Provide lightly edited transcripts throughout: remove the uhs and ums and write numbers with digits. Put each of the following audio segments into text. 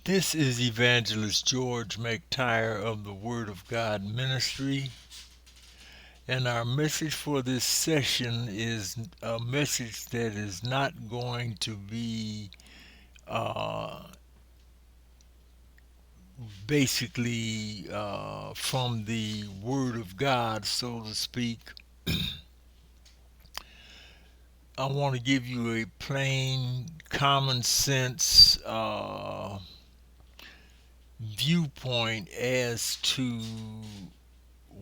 This is Evangelist George McTire of the Word of God Ministry, and our message for this session is a message that is not going to be uh, basically from the Word of God, so to speak. I want to give you a plain, common sense viewpoint as to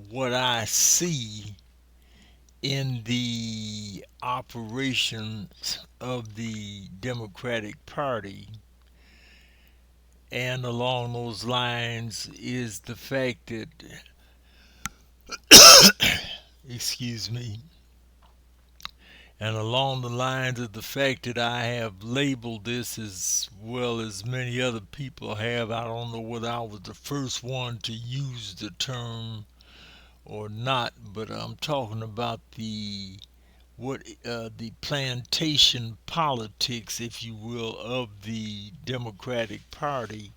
what I see in the operations of the Democratic Party. And along those lines is the fact that, excuse me, and along the lines of the fact that I have labeled this as well as many other people have. I don't know whether I was the first one to use the term or not, but I'm talking about the plantation politics, if you will, of the Democratic Party,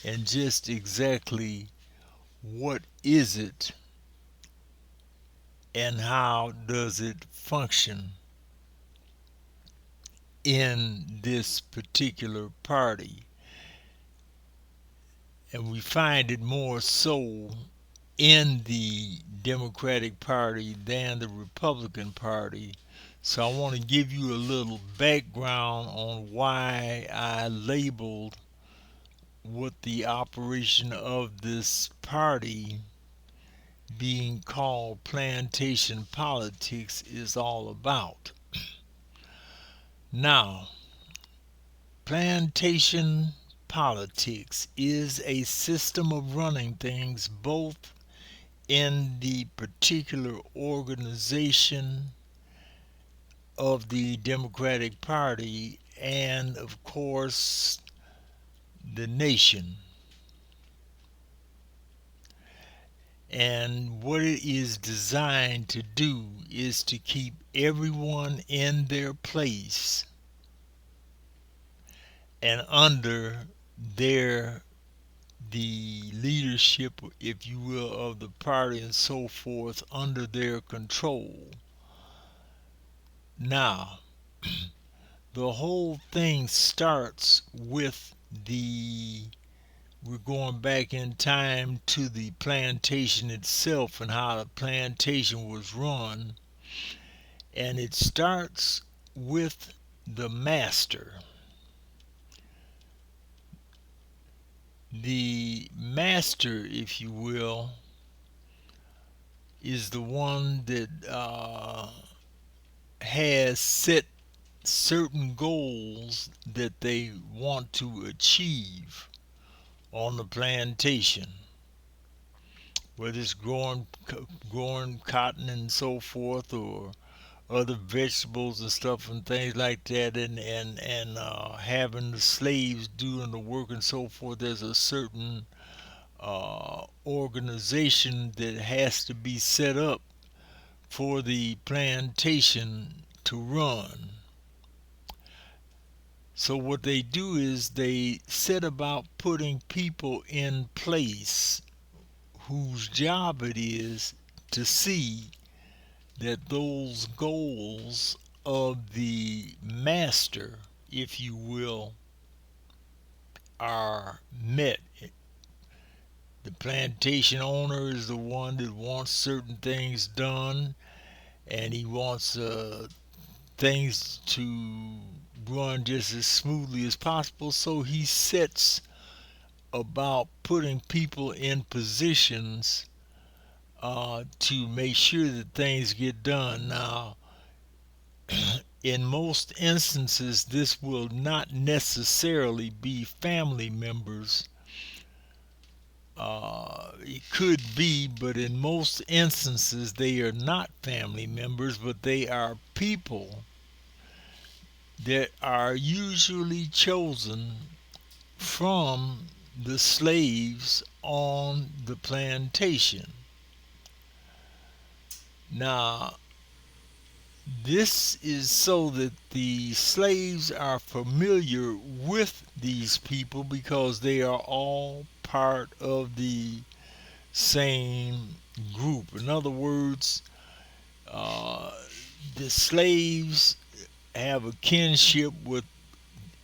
and just exactly what is it and how does it function in this particular party. And we find it more so in the Democratic Party than the Republican Party. So I want to give you a little background on why I labeled what the operation of this party being called plantation politics is all about. Now, plantation politics is a system of running things both in the particular organization of the Democratic Party and, of course, the nation. And what it is designed to do is to keep everyone in their place and under their the leadership, if you will, of the party and so forth under their control. Now, the whole thing starts with we're going back in time to the plantation itself and how the plantation was run, and it starts with the master. The master, if you will, is the one that has set certain goals that they want to achieve on the plantation, whether it's growing cotton and so forth, or other vegetables and stuff and things like that, and having the slaves doing the work and so forth. There's a certain organization that has to be set up for the plantation to run. So what they do is they set about putting people in place whose job it is to see that those goals of the master, if you will, are met. The plantation owner is the one that wants certain things done, and he wants things to run just as smoothly as possible. So he sets about putting people in positions to make sure that things get done. Now, in most instances, this will not necessarily be family members. It could be, but in most instances, they are not family members, but they are people that are usually chosen from the slaves on the plantation. Now, This is so that the slaves are familiar with these people because they are all part of the same group. In other words, uh, the slaves have a kinship with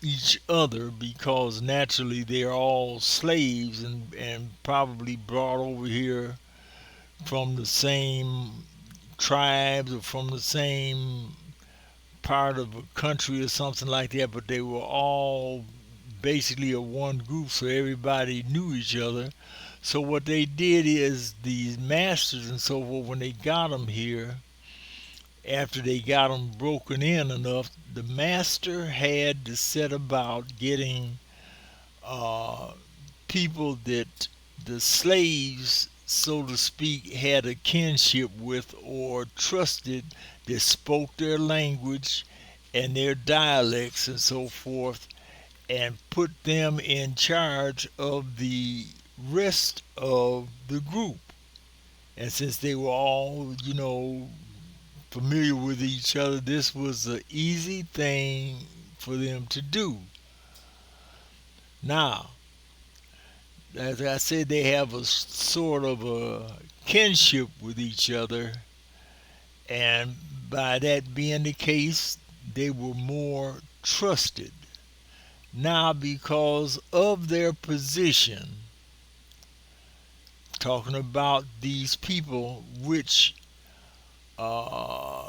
each other because naturally they're all slaves and probably brought over here from the same tribes or from the same part of a country or something like that, but they were all basically a one group, so everybody knew each other. So what they did is these masters and so forth, when they got them here, after they got them broken in enough, the master had to set about getting uh, people that the slaves, so to speak, had a kinship with or trusted, that spoke their language and their dialects and so forth, and put them in charge of the rest of the group. And since they were all, familiar with each other, this was an easy thing for them to do. Now, as I said, they have a sort of a kinship with each other, and by that being the case, they were more trusted. Now, because of their position, talking about these people which uh,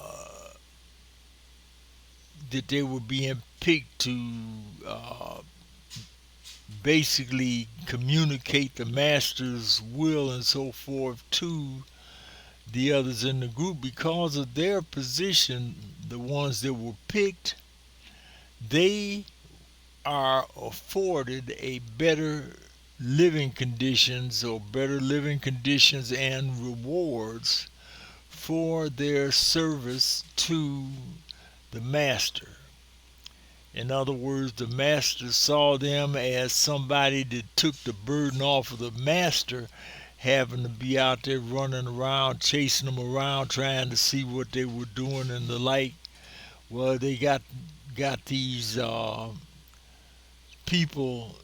that they were being picked to uh, basically communicate the master's will and so forth to the others in the group, because of their position, the ones that were picked, they are afforded a better living conditions or better living conditions and rewards for their service to the master. In other words, the master saw them as somebody that took the burden off of the master, having to be out there running around, chasing them around, trying to see what they were doing and the like. Well, they got these people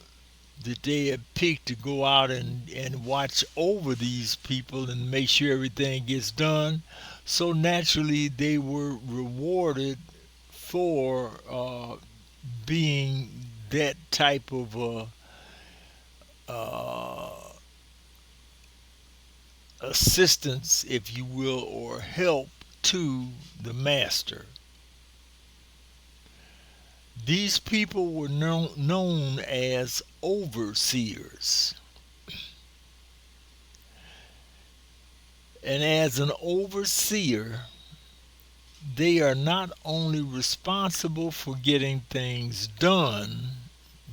that they had picked to go out and watch over these people and make sure everything gets done. So naturally, they were rewarded for being that type of uh, assistance, if you will, or help to the master. These people were known as overseers. And as an overseer, they are not only responsible for getting things done,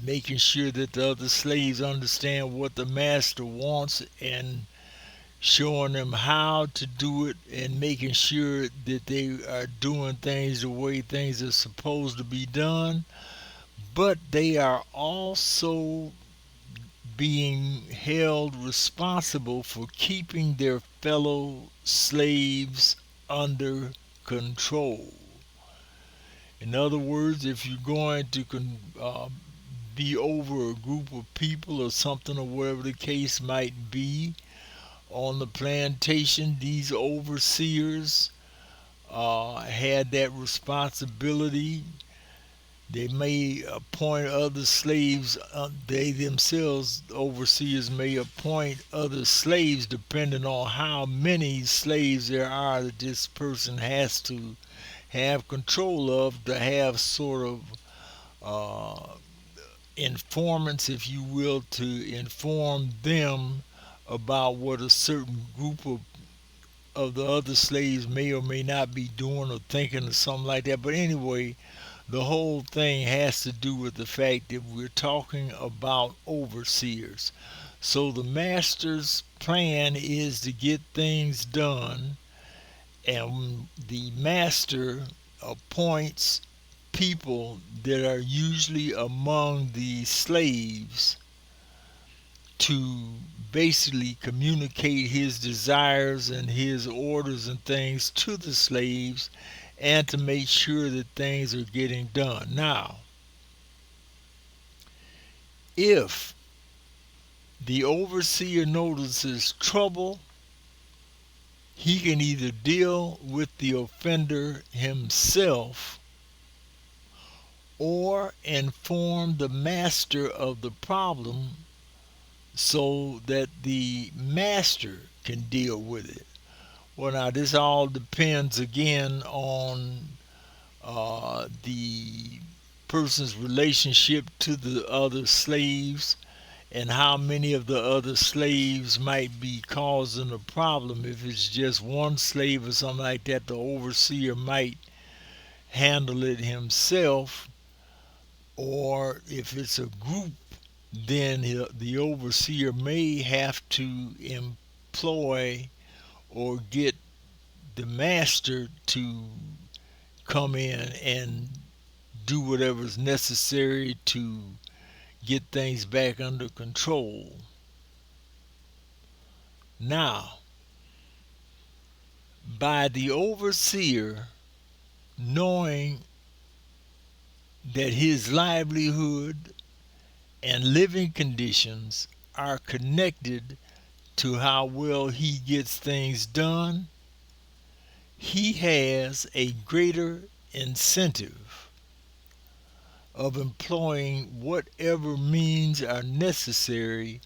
making sure that the other slaves understand what the master wants and showing them how to do it and making sure that they are doing things the way things are supposed to be done, but they are also being held responsible for keeping their fellow slaves under control. In other words, if you're going to be over a group of people or something or whatever the case might be on the plantation, these overseers had that responsibility. They may appoint other slaves. They themselves, overseers, may appoint other slaves depending on how many slaves there are that this person has to have control of, to have sort of uh, informants, if you will, to inform them about what a certain group of the other slaves may or may not be doing or thinking or something like that. But anyway, the whole thing has to do with the fact that we're talking about overseers. So the master's plan is to get things done, and the master appoints people that are usually among the slaves to basically communicate his desires and his orders and things to the slaves, and to make sure that things are getting done. Now, if the overseer notices trouble, he can either deal with the offender himself or inform the master of the problem so that the master can deal with it. Well, now, this all depends again on the person's relationship to the other slaves and how many of the other slaves might be causing a problem. If it's just one slave or something like that, the overseer might handle it himself, or if it's a group, then the overseer may have to employ or get the master to come in and do whatever's necessary to get things back under control. Now, by the overseer knowing that his livelihood and living conditions are connected to how well he gets things done, he has a greater incentive of employing whatever means are necessary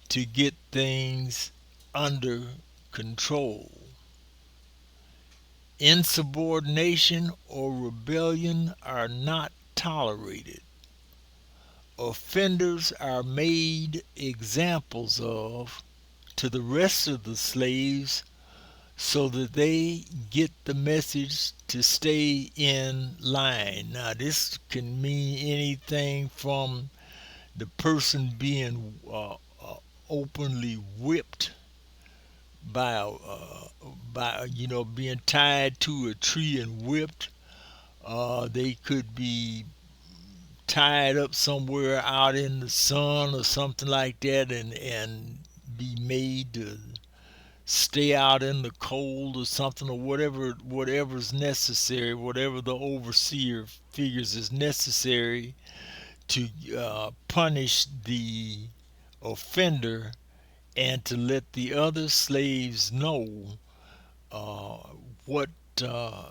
to get things under control. Insubordination or rebellion are not tolerated. Offenders are made examples of to the rest of the slaves so that they get the message to stay in line. Now, this can mean anything from the person being openly whipped by being tied to a tree and whipped. They could be tied up somewhere out in the sun or something like that, and be made to stay out in the cold or something, or whatever's necessary, whatever the overseer figures is necessary to punish the offender and to let the other slaves know uh, what uh,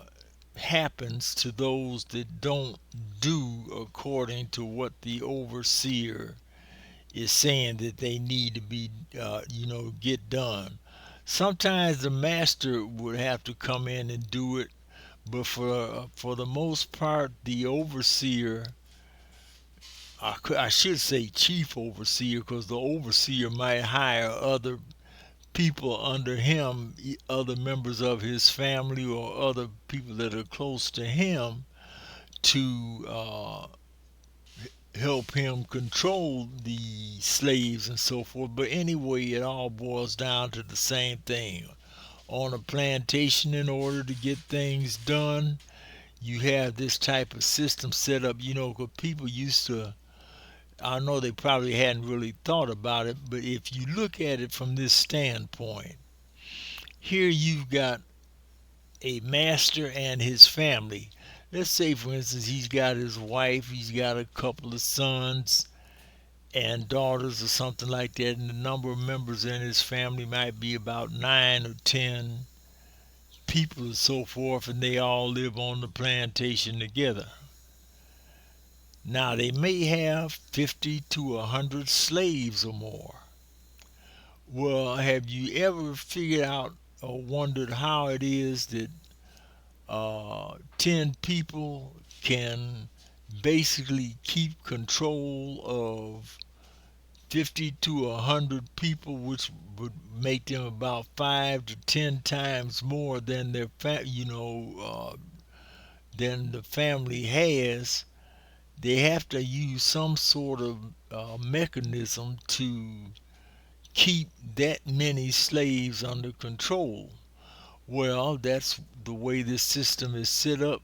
happens to those that don't do according to what the overseer is saying that they need to be, get done. Sometimes the master would have to come in and do it, but for the most part, the overseer, I should say chief overseer, because the overseer might hire other people under him, other members of his family or other people that are close to him, to help him control the slaves and so forth. But anyway, it all boils down to the same thing. On a plantation, in order to get things done, you have this type of system set up, because people used to, I know they probably hadn't really thought about it, but if you look at it from this standpoint, here you've got a master and his family. Let's say, for instance, he's got his wife, he's got a couple of sons and daughters or something like that, and the number of members in his family might be about 9 or 10 people and so forth, and they all live on the plantation together. Now, they may have 50 to 100 slaves or more. Well, have you ever figured out or wondered how it is that 10 people can basically keep control of 50 to 100 people, which would make them about 5 to 10 times more than than the family has. They have to use some sort of mechanism to keep that many slaves under control. Well, that's the way this system is set up,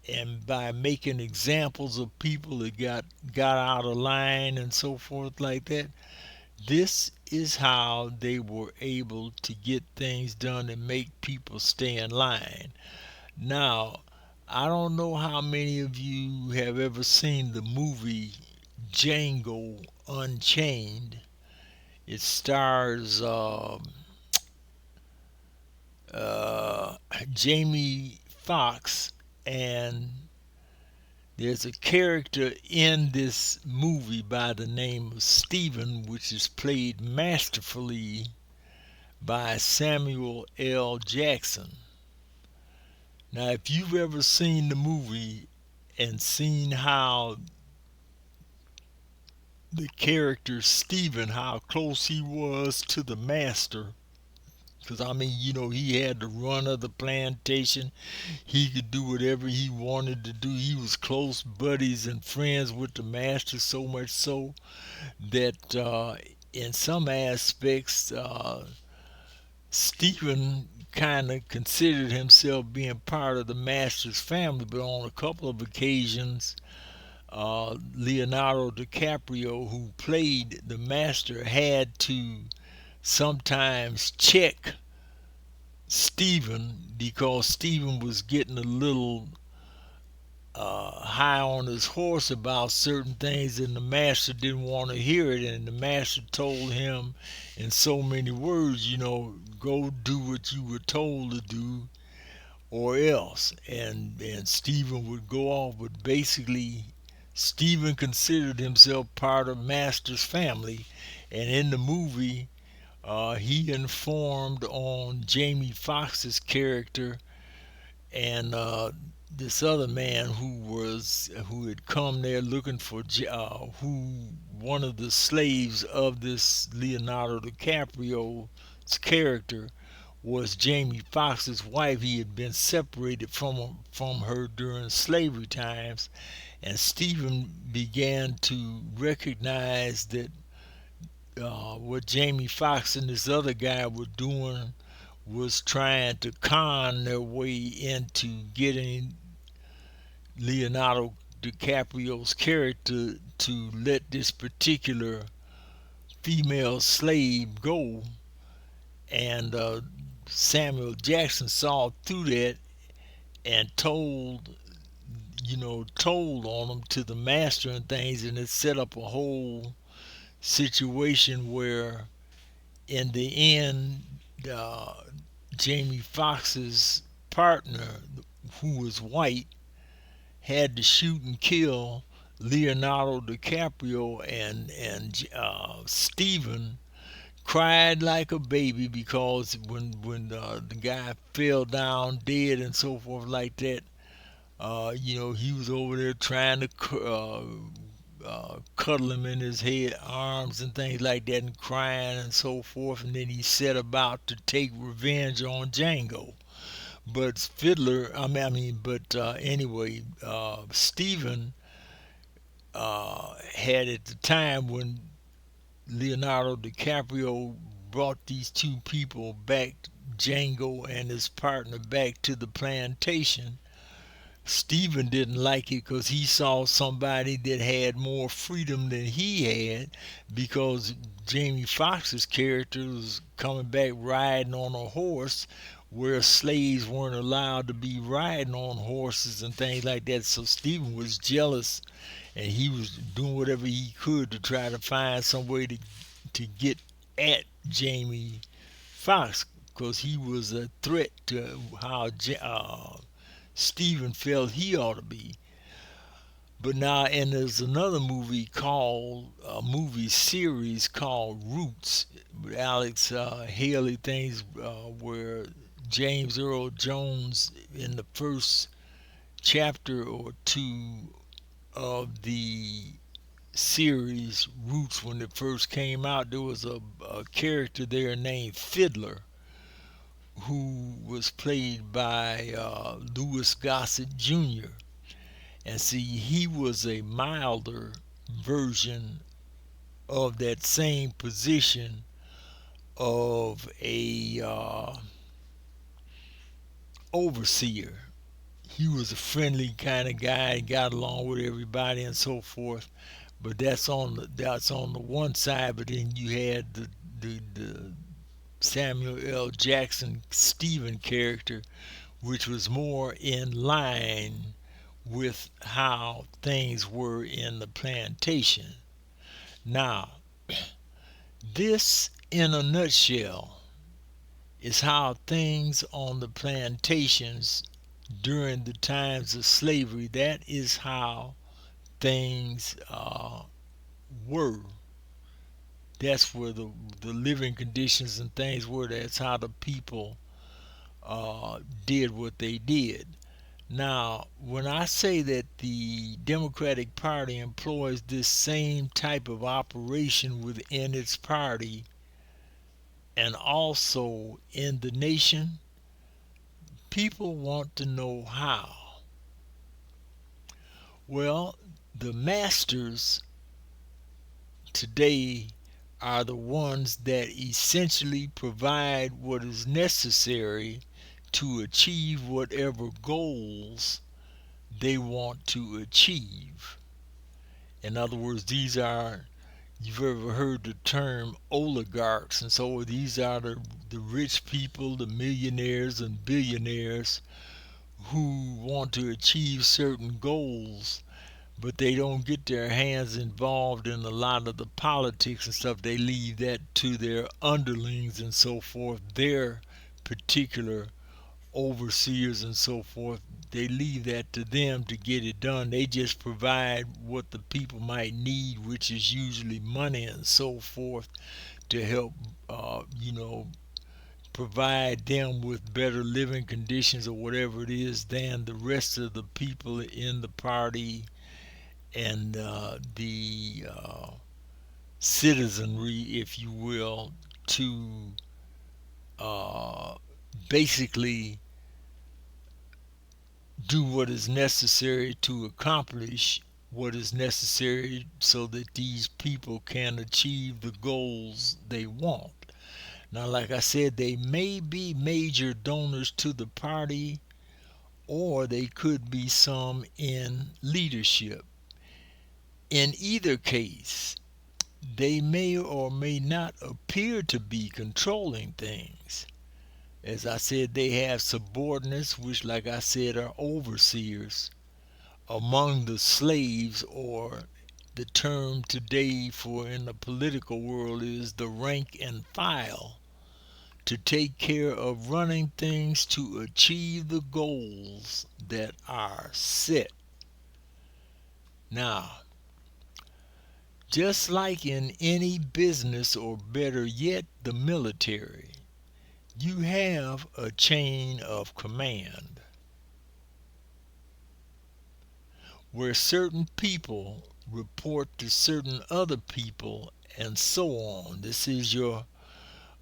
and by making examples of people that got out of line and so forth like that, this is how they were able to get things done and make people stay in line. Now, I don't know how many of you have ever seen the movie Django Unchained. It stars uh, Jamie Foxx, and there's a character in this movie by the name of Stephen, which is played masterfully by Samuel L. Jackson. Now, if you've ever seen the movie and seen how the character Stephen, how close he was to the master, because I mean, he had the run of the plantation. He could do whatever he wanted to do. He was close buddies and friends with the master, so much so that in some aspects, Stephen kind of considered himself being part of the master's family. But on a couple of occasions, Leonardo DiCaprio, who played the master, had to sometimes check Stephen because Stephen was getting a little high on his horse about certain things, and the master didn't want to hear it. And the master told him in so many words, go do what you were told to do, or else. And Stephen would go off, but basically, Stephen considered himself part of Master's family, and in the movie, he informed on Jamie Foxx's character and this other man who had come there looking for who one of the slaves of this Leonardo DiCaprio's character was Jamie Foxx's wife. He had been separated from her during slavery times, and Stephen began to recognize that what Jamie Foxx and this other guy were doing was trying to con their way into getting Leonardo DiCaprio's character to let this particular female slave go. And Samuel Jackson saw through that and told on them to the master and things, and it set up a whole situation where, in the end, uh, Jamie Foxx's partner, who was white, had to shoot and kill Leonardo DiCaprio, and Stephen cried like a baby because when the guy fell down dead and so forth like that, he was over there trying to cuddle him in his head, arms and things like that, and crying and so forth. And then he set about to take revenge on Django. But anyway, Stephen had at the time when Leonardo DiCaprio brought these two people back, Django and his partner, back to the plantation. Stephen didn't like it because he saw somebody that had more freedom than he had, because Jamie Foxx's character was coming back riding on a horse where slaves weren't allowed to be riding on horses and things like that. So Stephen was jealous, and he was doing whatever he could to try to find some way to get at Jamie Foxx, because he was a threat to how Stephen felt he ought to be. But now, and there's another movie series called Roots with Alex Haley, things where James Earl Jones, in the first chapter or two of the series Roots, when it first came out, there was a character there named Fiddler, who was played by Louis Gossett Jr. And see, he was a milder version of that same position of a overseer. He was a friendly kind of guy, got along with everybody and so forth. But that's on the one side. But then you had the Samuel L. Jackson Stephen character, which was more in line with how things were in the plantation. Now, this in a nutshell is how things on the plantations during the times of slavery, that is how things were. That's where the living conditions and things were. That's how the people did what they did. Now, when I say that the Democratic Party employs this same type of operation within its party and also in the nation, people want to know how. Well, the masters today are the ones that essentially provide what is necessary to achieve whatever goals they want to achieve. In other words, these are, you've ever heard the term oligarchs, and so these are the rich people, the millionaires and billionaires who want to achieve certain goals, but they don't get their hands involved in a lot of the politics and stuff. They leave that to their underlings and so forth, their particular overseers and so forth. They leave that to them to get it done. They just provide what the people might need, which is usually money and so forth, to help, you know, provide them with better living conditions or whatever it is than the rest of the people in the party and the citizenry, if you will, to uh, basically do what is necessary to accomplish what is necessary so that these people can achieve the goals they want. Now, like I said, they may be major donors to the party or they could be some in leadership. In either case, they may or may not appear to be controlling things. As I said, they have subordinates, which, like I said, are overseers among the slaves, or the term today for in the political world is the rank and file, to take care of running things to achieve the goals that are set. Now, just like in any business, or better yet, the military, you have a chain of command where certain people report to certain other people and so on. This is your,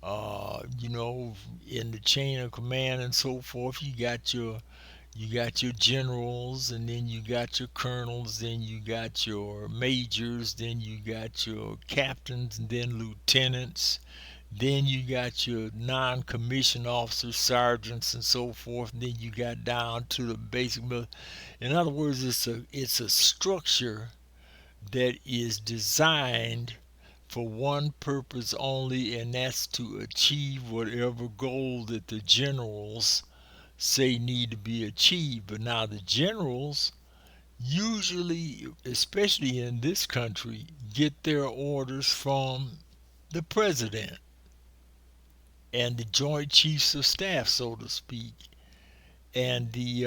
in the chain of command and so forth. You got your generals, and then you got your colonels, then you got your majors, then you got your captains, and then lieutenants. Then you got your non-commissioned officers, sergeants, and so forth. And then you got down to the basic. In other words, it's a structure that is designed for one purpose only, and that's to achieve whatever goal that the generals say need to be achieved. But now the generals usually, especially in this country, get their orders from the president and the Joint Chiefs of Staff, so to speak, and the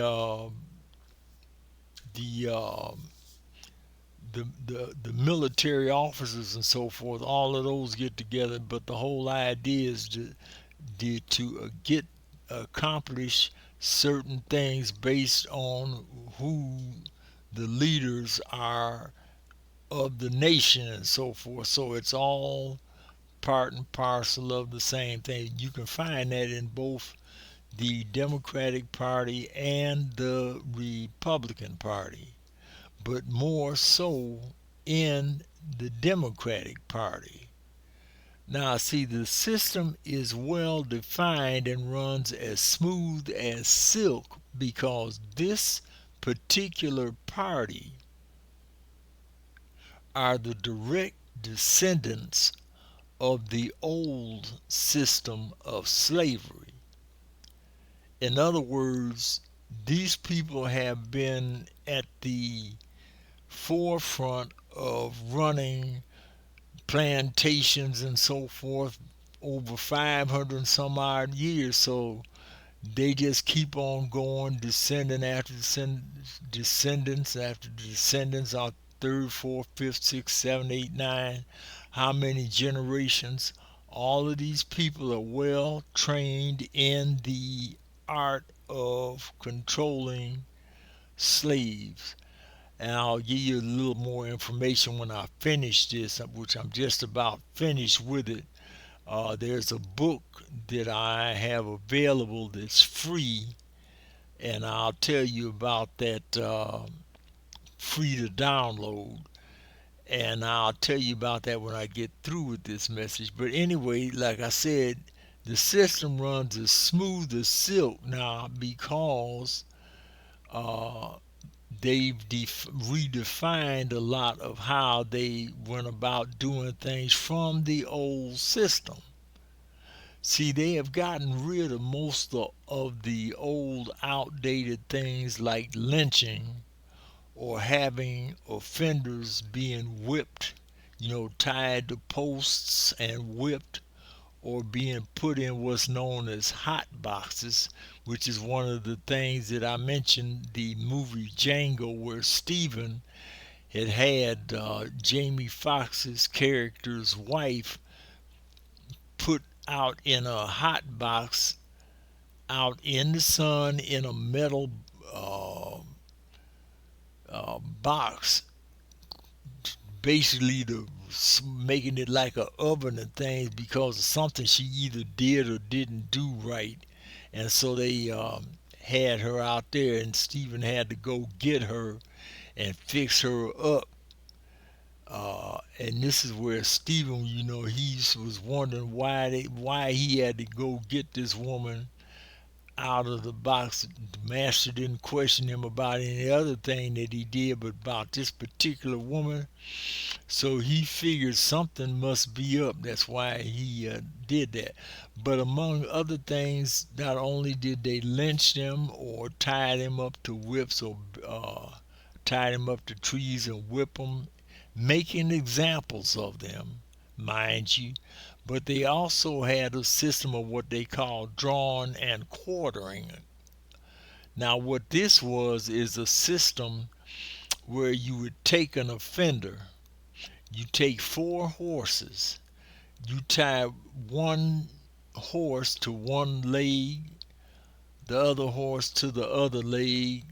the military officers and so forth. All of those get together, but the whole idea is to get accomplish certain things based on who the leaders are of the nation and so forth. So it's all part and parcel of the same thing. You can find that in both the Democratic Party and the Republican Party, but more so in the Democratic Party. Now, see, the system is well defined and runs as smooth as silk because this particular party are the direct descendants of the old system of slavery. In other words, these people have been at the forefront of running plantations and so forth over 500 and some odd years. So they just keep on going, descending after descendants after descendants, our third, fourth, fifth, sixth, seventh, eight, nine, how many generations. All of these people are well trained in the art of controlling slaves. And I'll give you a little more information when I finish this, which I'm just about finished with it. There's a book that I have available that's free, and I'll tell you about that, free to download. And I'll tell you about that when I get through with this message. But anyway, like I said, the system runs as smooth as silk now because uh, they've redefined a lot of how they went about doing things from the old system. See, they have gotten rid of most of the old, outdated things like lynching or having offenders being whipped, tied to posts and whipped, or being put in what's known as hot boxes, which is one of the things that I mentioned the movie Django, where Stephen had Jamie Foxx's character's wife put out in a hot box out in the sun in a metal uh, box, basically to making it like a oven and things because of something she either did or didn't do right. And so they had her out there, and Stephen had to go get her and fix her up. And this is where Stephen, he was wondering why he had to go get this woman out of the box. The master didn't question him about any other thing that he did, but about this particular woman. So he figured something must be up. That's why he did that. But among other things, not only did they lynch them or tie them up to whips or tie them up to trees and whip them, making examples of them, mind you, but they also had a system of what they call drawing and quartering. Now, what this was is a system where you would take an offender, you take four horses, you tie one horse to one leg, the other horse to the other leg,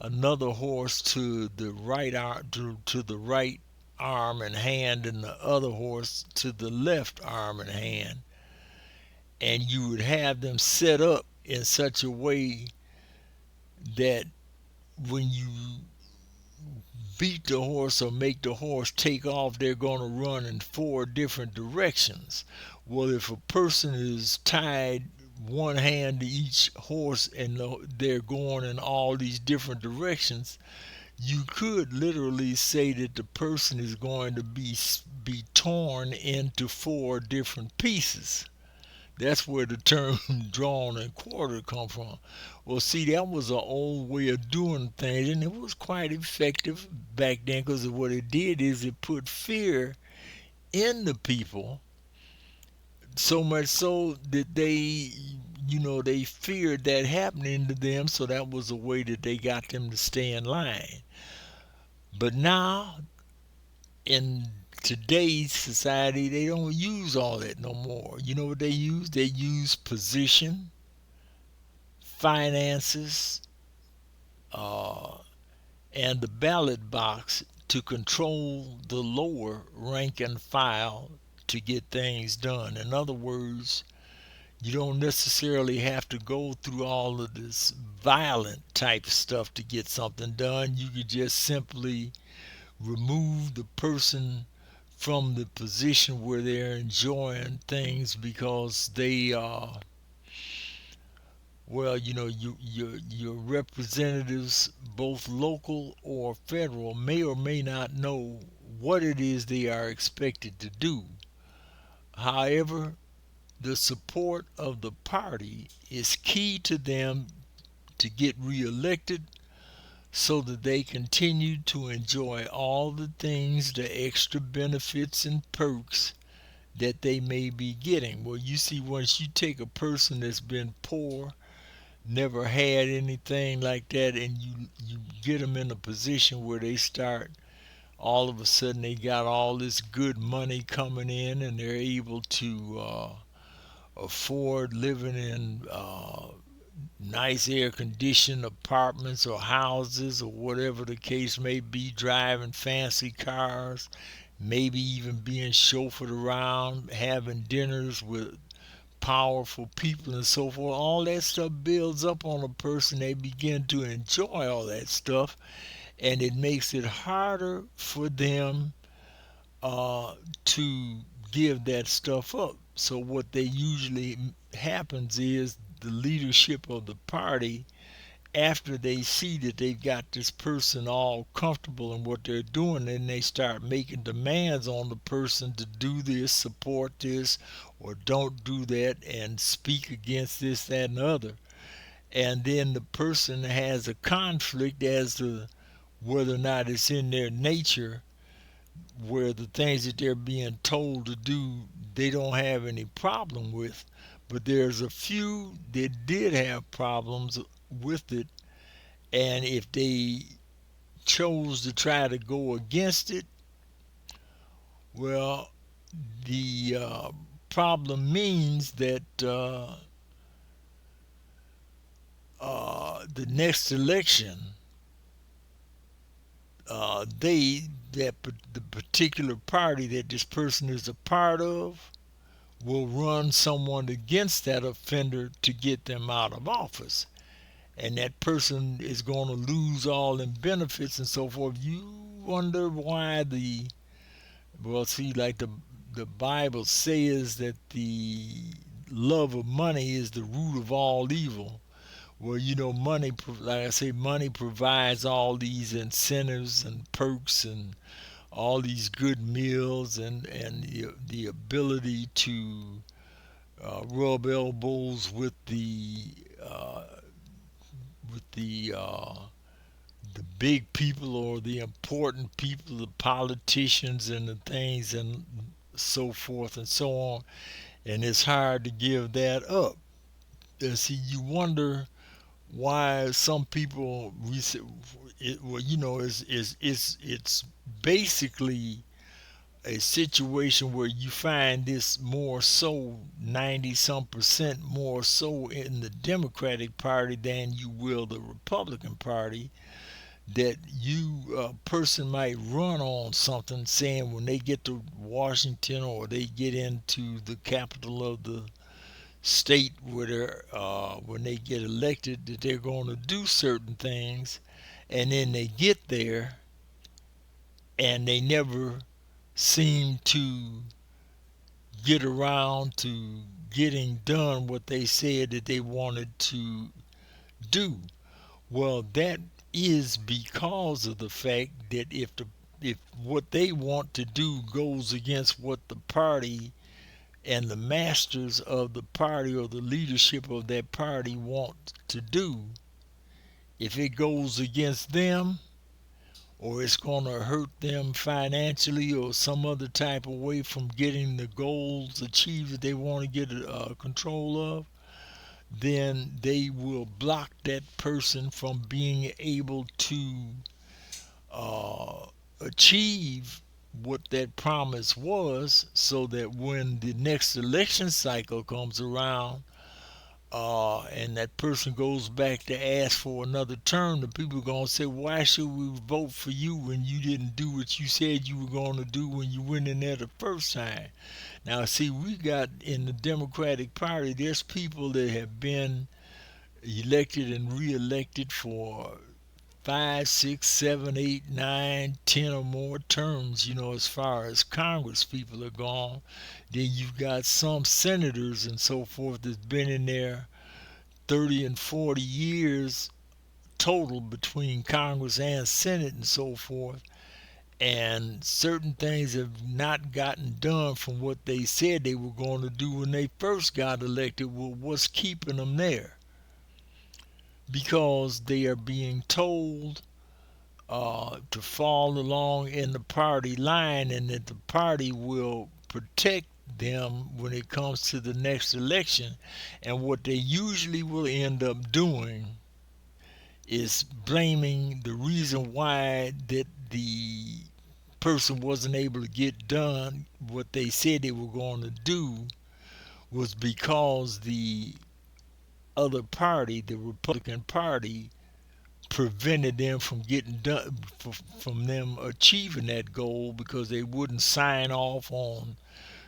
another horse to the right arm to the right arm and hand, and the other horse to the left arm and hand, and you would have them set up in such a way that when you beat the horse or make the horse take off, they're going to run in four different directions. Well, if a person is tied one hand to each horse and they're going in all these different directions, you could literally say that the person is going to be torn into four different pieces. That's where the term drawn and quartered come from. Well, see, that was an old way of doing things, and it was quite effective back then because what it did is it put fear in the people, so much so that they feared that happening to them, so that was a way that they got them to stay in line. But now, in today's society, they don't use all that no more. You know what they use? They use position, finances, uh, and the ballot box to control the lower rank and file to get things done. In other words, you don't necessarily have to go through all of this violent type stuff to get something done. You could just simply remove the person from the position where they're enjoying things because they well, your representatives, both local or federal, may or may not know what it is they are expected to do. However, the support of the party is key to them to get reelected so that they continue to enjoy all the things, the extra benefits and perks that they may be getting. Well, you see, once you take a person that's been poor, never had anything like that, and you get them in a position where they start all of a sudden they got all this good money coming in and they're able to afford living in nice air conditioned apartments or houses or whatever the case may be, driving fancy cars, maybe even being chauffeured around, having dinners with powerful people and so forth. All that stuff builds up on a person. They begin to enjoy all that stuff, and it makes it harder for them uh, to give that stuff up. So what they usually happens is the leadership of the party, after they see that they've got this person all comfortable in what they're doing, then they start making demands on the person to do this, support this, or don't do that, and speak against this, that, and the other. And then the person has a conflict as to whether or not it's in their nature, where the things that they're being told to do they don't have any problem with, but there's a few that did have problems with it, and if they chose to try to go against it, well, the problem means that the next election, they that the particular party that this person is a part of will run someone against that offender to get them out of office. And that person is going to lose all them benefits and so forth. You wonder why well, see, like the Bible says that the love of money is the root of all evil. Well, money, like I say, money provides all these incentives and perks and all these good meals and the ability to rub elbows uh, with the big people or the important people, the politicians and the things and so forth and so on. And it's hard to give that up. See, you wonder why some people well, it's basically a situation where you find this more so 90 some percent more so in the Democratic Party than you will the Republican Party, that you a person might run on something saying when they get to Washington or they get into the capital of the state where when they get elected that they're going to do certain things, and then they get there and they never seem to get around to getting done what they said that they wanted to do. Well, that is because of the fact that if what they want to do goes against what the party and the masters of the party or the leadership of that party want to do, if it goes against them or it's going to hurt them financially or some other type of way from getting the goals achieved that they want to get control of, then they will block that person from being able to uh, achieve what that promise was, so that when the next election cycle comes around and that person goes back to ask for another term, the people are going to say, why should we vote for you when you didn't do what you said you were going to do when you went in there the first time? Now, see, we got in the Democratic Party, there's people that have been elected and reelected for 5, 6, 7, 8, 9, 10 or more terms, as far as Congress people are gone. Then you've got some senators and so forth that's been in there 30 and 40 years total between Congress and Senate and so forth. And certain things have not gotten done from what they said they were going to do when they first got elected. Well, what's keeping them there? because they are being told to fall along in the party line and that the party will protect them when it comes to the next election. And what they usually will end up doing is blaming the reason why that the person wasn't able to get done what they said they were going to do was because the other party, the Republican Party, prevented them from getting done, from them achieving that goal because they wouldn't sign off on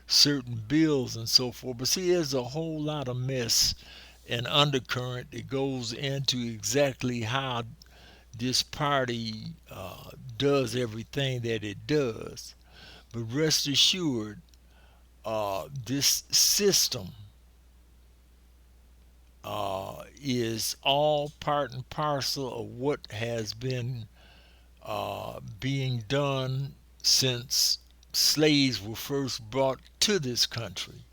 certain bills and so forth. But see, there's a whole lot of mess and undercurrent that goes into exactly how this party does everything that it does. But rest assured, this system is all part and parcel of what has been being done since slaves were first brought to this country.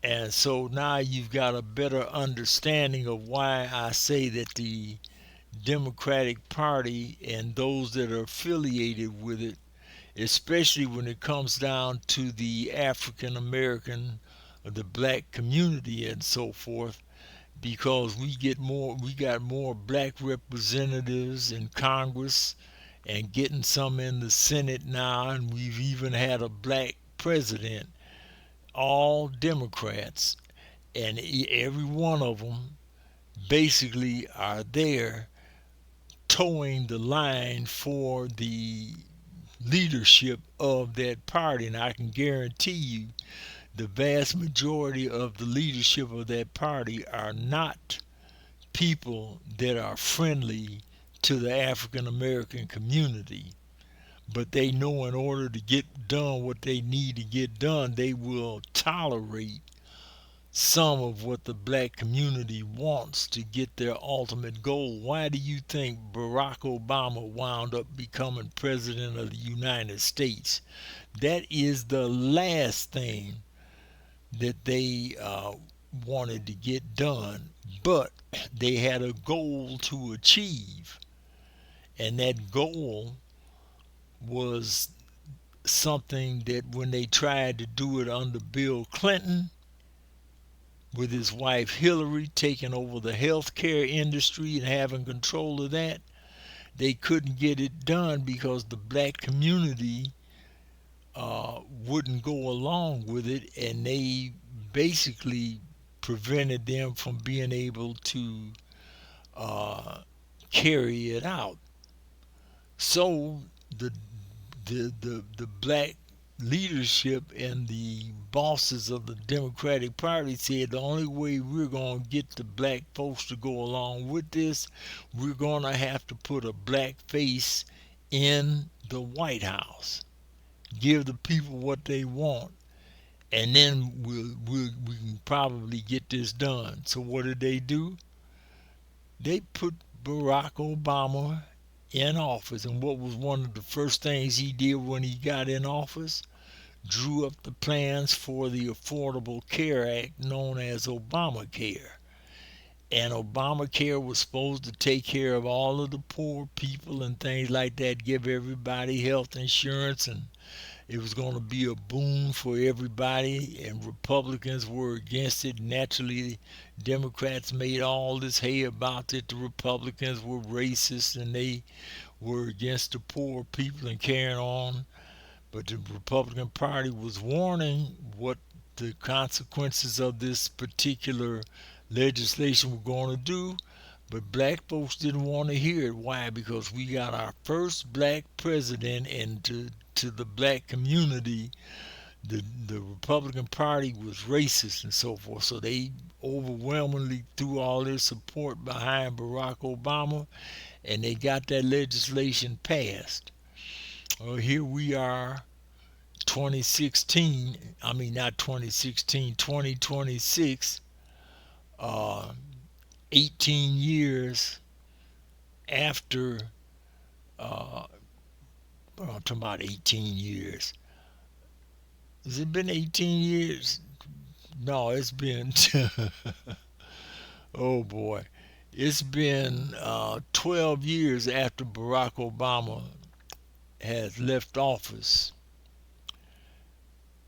And so now you've got a better understanding of why I say that the Democratic Party and those that are affiliated with it, especially when it comes down to the African American, the black community and so forth, because we got more black representatives in Congress and getting some in the Senate now, and we've even had a black president, all Democrats, and every one of them basically are there towing the line for the leadership of that party. And I can guarantee you the vast majority of the leadership of that party are not people that are friendly to the African American community. But they know in order to get done what they need to get done, they will tolerate some of what the black community wants to get their ultimate goal. Why do you think Barack Obama wound up becoming president of the United States? That is the last thing that they wanted to get done, but they had a goal to achieve, and that goal was something that when they tried to do it under Bill Clinton, with his wife Hillary taking over the healthcare industry and having control of that, they couldn't get it done because the black community wouldn't go along with it, and they basically prevented them from being able to uh, carry it out. So the the black leadership and the bosses of the Democratic Party said the only way we're going to get the black folks to go along with this, we're going to have to put a black face in the White House, give the people what they want, and then we can probably get this done. So what did they do? They put Barack Obama in office, and what was one of the first things he did when he got in office? Drew up the plans for the Affordable Care Act known as Obamacare. And Obamacare was supposed to take care of all of the poor people and things like that, give everybody health insurance, and it was going to be a boon for everybody, and Republicans were against it. Naturally, Democrats made all this hay about it. The Republicans were racist and they were against the poor people and carrying on. But the Republican Party was warning what the consequences of this particular legislation were going to do. But black folks didn't want to hear it. Why? Because we got our first black president, and to the black community, the Republican Party was racist and so forth. So they overwhelmingly threw all their support behind Barack Obama, and they got that legislation passed. Well, here we are, 2016. I mean, not 2016, 2026. Uh, 18 years after, uh, well, I'm talking about 18 years. Has it been 18 years? No, it's been, oh boy. It's been 12 years after Barack Obama has left office.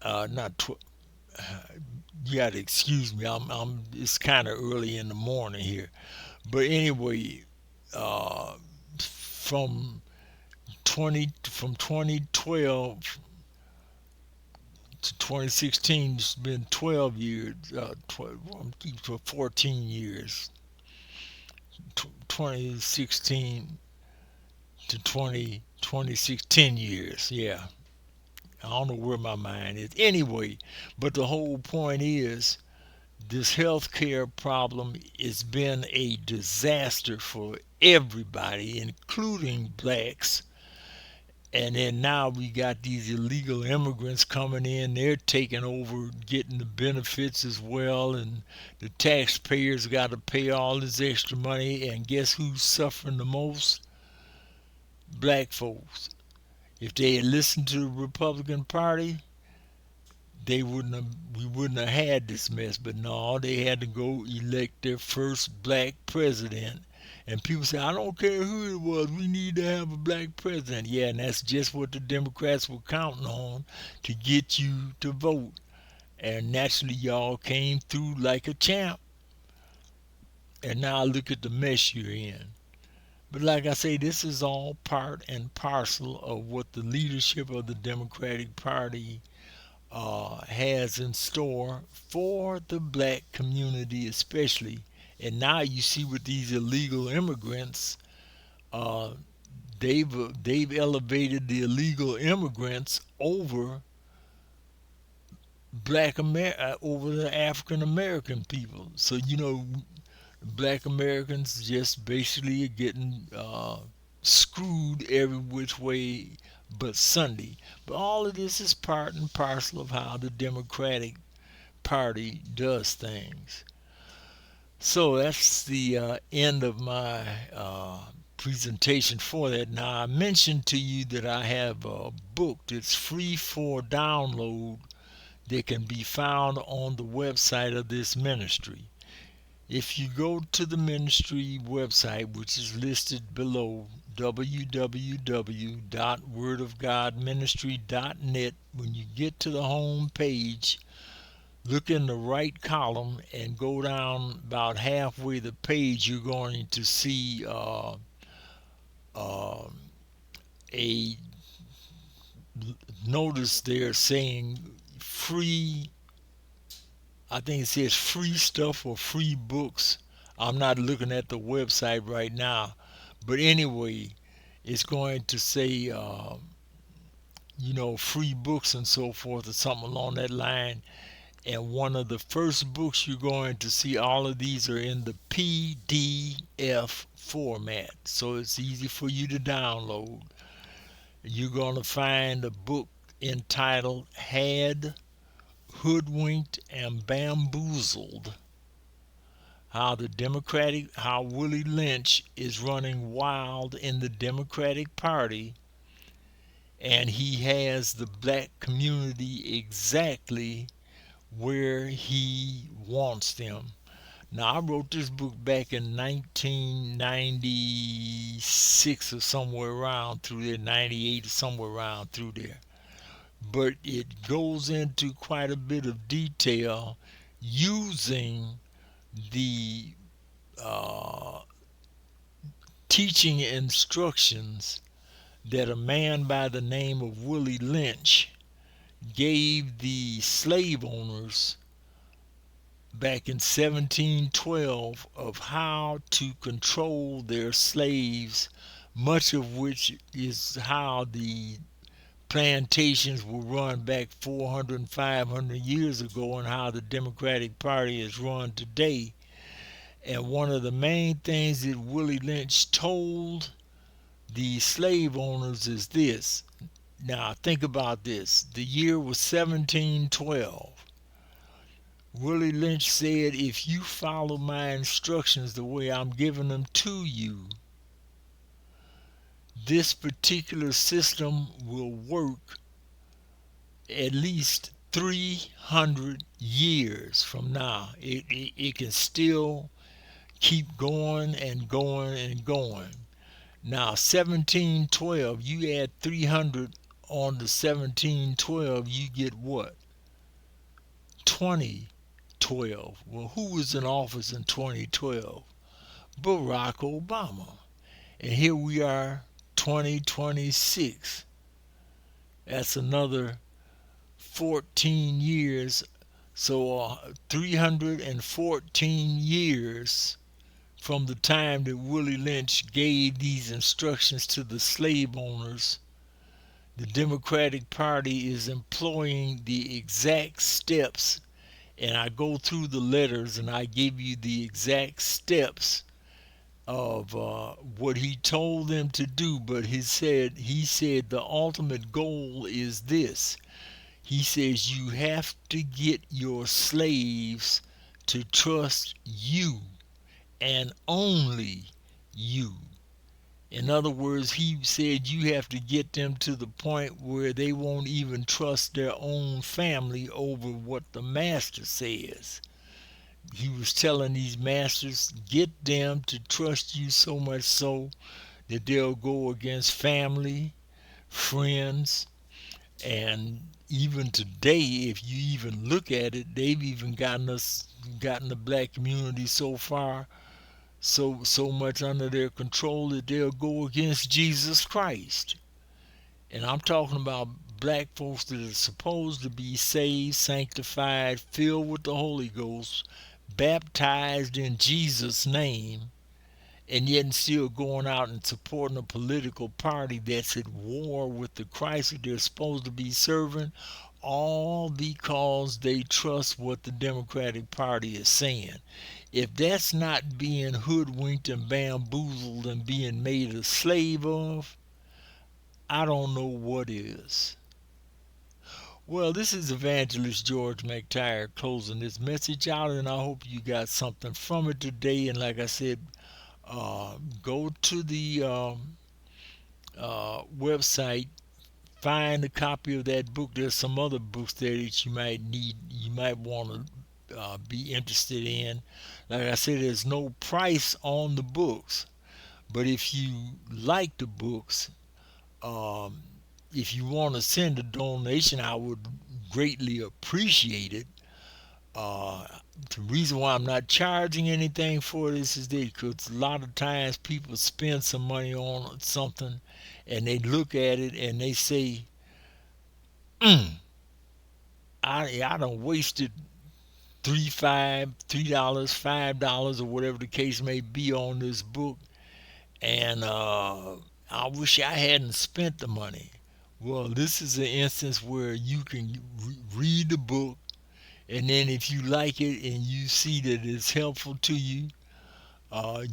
Not tw- You got to excuse me. It's kind of early in the morning here. But anyway, uh, from 2012 to 2016, it's been 12 years. 14 years. 2016 to 2026, 10 years. Yeah, I don't know where my mind is. Anyway, but the whole point is this healthcare problem has been a disaster for everybody, including blacks. And then now we got these illegal immigrants coming in. They're taking over, getting the benefits as well. And the taxpayers got to pay all this extra money. And guess who's suffering the most? Black folks. If they had listened to the Republican Party, they wouldn't have we wouldn't have had this mess. But no, they had to go elect their first black president. And people say, I don't care who it was, we need to have a black president. Yeah, and that's just what the Democrats were counting on to get you to vote. And naturally, y'all came through like a champ. And now look at the mess you're in. But like I say, this is all part and parcel of what the leadership of the Democratic Party has in store for the black community, especially. And now you see with these illegal immigrants, uh, they've elevated the illegal immigrants over the African American people. So black Americans just basically are getting screwed every which way but Sunday. But all of this is part and parcel of how the Democratic Party does things. So that's the end of my presentation for that. Now, I mentioned to you that I have a book that's free for download that can be found on the website of this ministry. If you go to the ministry website, which is listed below, www.wordofgodministry.net, when you get to the home page, look in the right column and go down about halfway the page. You're going to see uh, a notice there saying free. I think it says free stuff or free books. I'm not looking at the website right now, but anyway, it's going to say free books and so forth or something along that line. And one of the first books you're going to see, all of these are in the PDF format, so it's easy for you to download. You're going to find a book entitled Had, Hoodwinked, and Bamboozled: How Willie Lynch is running wild in the Democratic Party, and he has the black community exactly where he wants them. Now, I wrote this book back in 1996 or somewhere around through there, 98 or somewhere around through there. But it goes into quite a bit of detail using the uh, teaching instructions that a man by the name of Willie Lynch gave the slave owners back in 1712 of how to control their slaves, much of which is how the plantations were run back 400 and 500 years ago and how the Democratic Party is run today. And one of the main things that Willie Lynch told the slave owners is this. Now, think about this. The year was 1712. Willie Lynch said, if you follow my instructions the way I'm giving them to you, this particular system will work at least 300 years from now. It can still keep going and going and going. Now 1712, you add 300 on the 1712, you get what? 2012. Well, who was in office in 2012? Barack Obama. And here we are, 2026. That's another 14 years. So 314 years from the time that Willie Lynch gave these instructions to the slave owners, the Democratic Party is employing the exact steps. And I go through the letters and I give you the exact steps of what he told them to do. But he said the ultimate goal is this. He says you have to get your slaves to trust you and only you. In other words, he said you have to get them to the point where they won't even trust their own family over what the master says. He was telling these masters, get them to trust you so much so that they'll go against family, friends, and even today, if you even look at it, they've even gotten the black community so far, so much under their control that they'll go against Jesus Christ. And I'm talking about black folks that are supposed to be saved, sanctified, filled with the Holy Ghost, baptized in Jesus' name, and yet still going out and supporting a political party that's at war with the Christ that they're supposed to be serving, all because they trust what the Democratic Party is saying. If that's not being hoodwinked and bamboozled and being made a slave of, I don't know what is. Well, this is Evangelist George McTire closing this message out, and I hope you got something from it today. And like I said, go to the website, find a copy of that book. There's some other books there that you might need, you might want to be interested in. Like I said, there's no price on the books, but if you like the books, um, if you want to send a donation, I would greatly appreciate it. Uh, the reason why I'm not charging anything for this is that because a lot of times people spend some money on something and they look at it and they say, mm, I done wasted $3, $5, or whatever the case may be on this book, and I wish I hadn't spent the money. Well, this is an instance where you can read the book, and then if you like it and you see that it's helpful to you,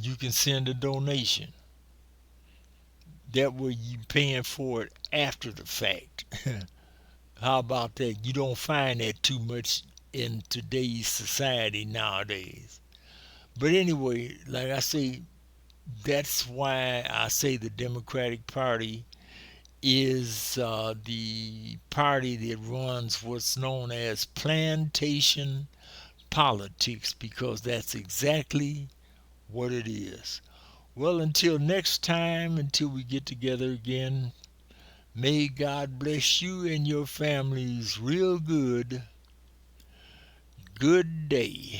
you can send a donation. That way you paying for it after the fact. How about that? You don't find that too much in today's society nowadays. But anyway, like I say, that's why I say the Democratic Party is the party that runs what's known as plantation politics, because that's exactly what it is. Well, until next time, until we get together again, may God bless you and your families real good. Good day.